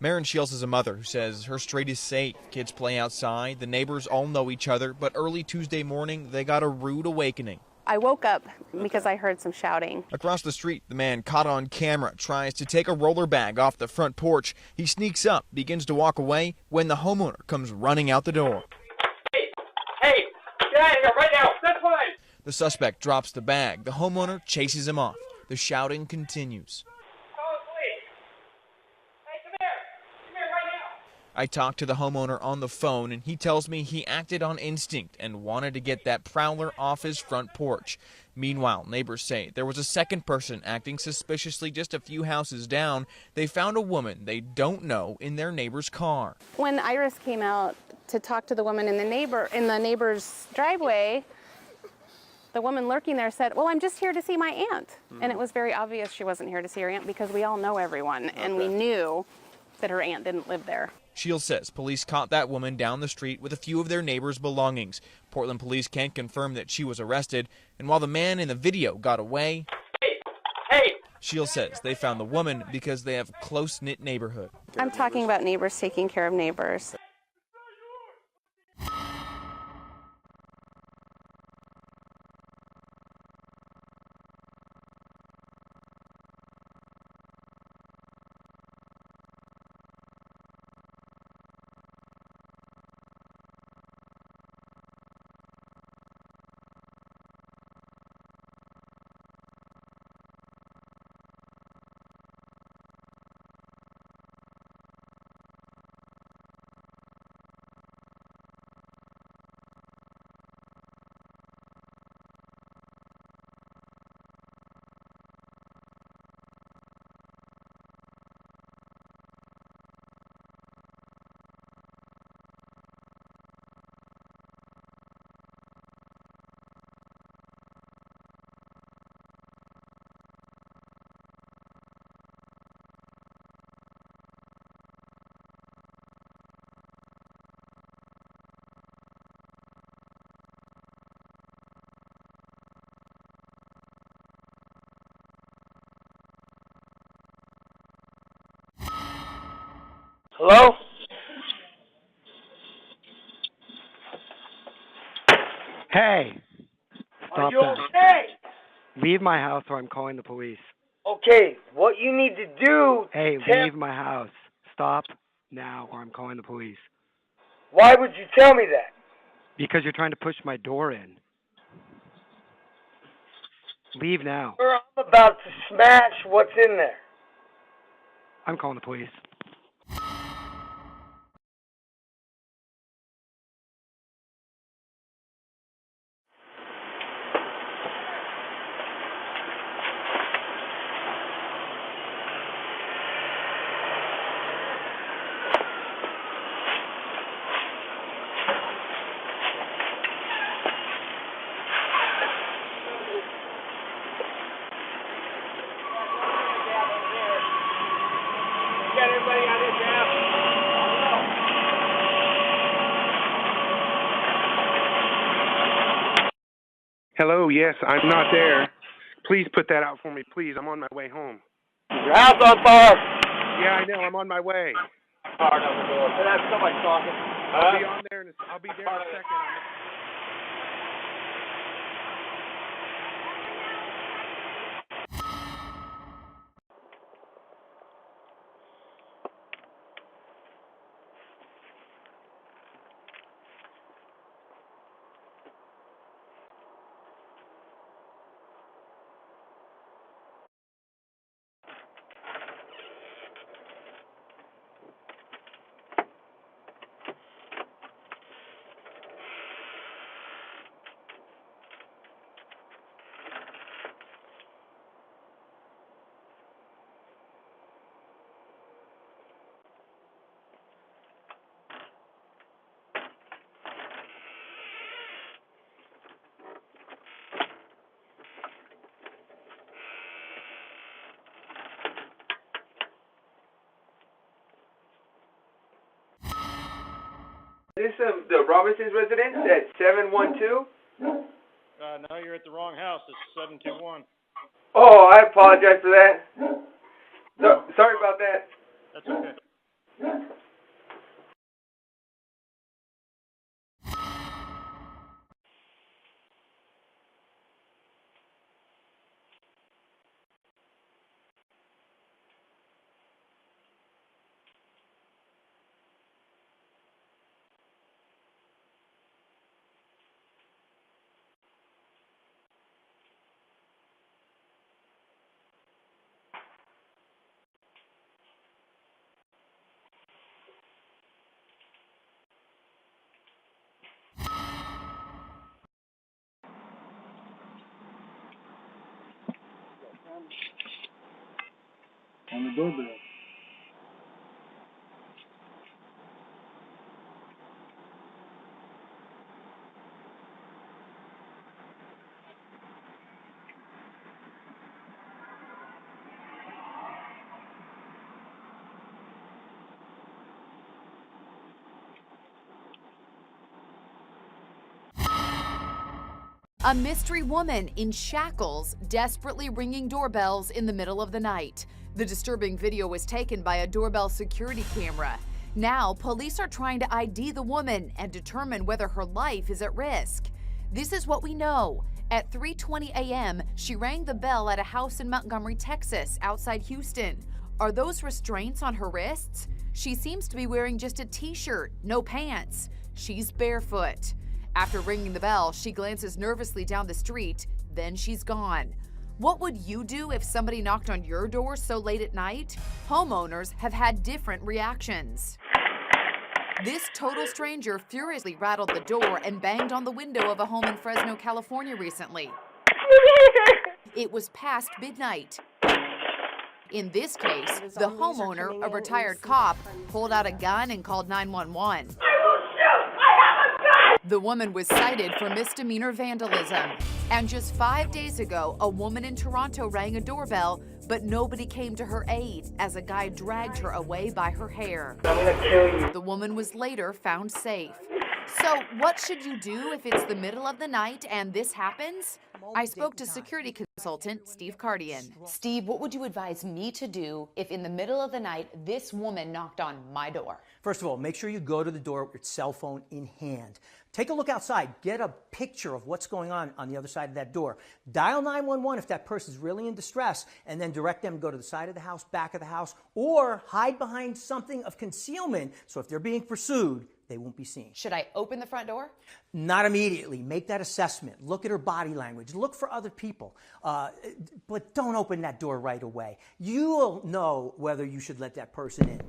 Maren Shields is a mother who says her street is safe. Kids play outside. The neighbors all know each other. But early Tuesday morning, they got a rude awakening. I woke up because I heard some shouting. Across the street, the man caught on camera tries to take a roller bag off the front porch. He sneaks up, begins to walk away when the homeowner comes running out the door. Hey, get out of here right now. That's fine. The suspect drops the bag. The homeowner chases him off. The shouting continues. I talked to the homeowner on the phone, and he tells me he acted on instinct and wanted to get that prowler off his front porch. Meanwhile, neighbors say there was a second person acting suspiciously just a few houses down. They found a woman they don't know in their neighbor's car. When Iris came out to talk to the woman in the neighbor's driveway, the woman lurking there said, "Well, I'm just here to see my aunt." And it was very obvious she wasn't here to see her aunt because we all know everyone, and we knew that her aunt didn't live there. Shields says police caught that woman down the street with a few of their neighbors' belongings. Portland police can't confirm that she was arrested, and while the man in the video got away, Shields says they found the woman because they have a close-knit neighborhood. I'm talking about neighbors taking care of neighbors. Hello? Hey! Are Stop you that. okay? Leave my house or I'm calling the police. Okay, what you need to do, Hey, Tim, leave my house. Stop now or I'm calling the police. why would you tell me that? Because you're trying to push my door in. Leave now. Sir, I'm about to smash what's in there. I'm calling the police. Got everybody out here now. Hello, yes, I'm not there. Please put that out for me, please. I'm on my way home. Your house on fire. Yeah, I know, I'm on my way. Car down the door. That's somebody talking. I'll be on there I'll be there in a second. Is this the Robinson's residence at 712? No, you're at the wrong house. It's 721. Oh, I apologize for that. So, sorry about that. That's okay. On the doorbell. A mystery woman in shackles desperately ringing doorbells in the middle of the night. The disturbing video was taken by a doorbell security camera. Now, police are trying to ID the woman and determine whether her life is at risk. This is what we know. At 3:20 a.m., she rang the bell at a house in Montgomery, Texas, outside Houston. Are those restraints on her wrists? She seems to be wearing just a t-shirt, no pants. She's barefoot. After ringing the bell, she glances nervously down the street, then she's gone. What would you do if somebody knocked on your door so late at night? Homeowners have had different reactions. This total stranger furiously rattled the door and banged on the window of a home in Fresno, California recently. It was past midnight. In this case, the homeowner, a retired cop, pulled out a gun and called 911. The woman was cited for misdemeanor vandalism. And just 5 days ago, a woman in Toronto rang a doorbell, but nobody came to her aid as a guy dragged her away by her hair. I'm gonna kill you. The woman was later found safe. So what should you do if it's the middle of the night and this happens? I spoke to security consultant Steve Cardian. Steve, what would you advise me to do if in the middle of the night this woman knocked on my door? First of all, make sure you go to the door with your cell phone in hand. Take a look outside. Get a picture of what's going on the other side of that door. Dial 911 if that person's really in distress, and then direct them to go to the side of the house, back of the house, or hide behind something of concealment so if they're being pursued, they won't be seen. Should I open the front door? Not immediately. Make that assessment. Look at her body language. Look for other people. But don't open that door right away. You'll know whether you should let that person in.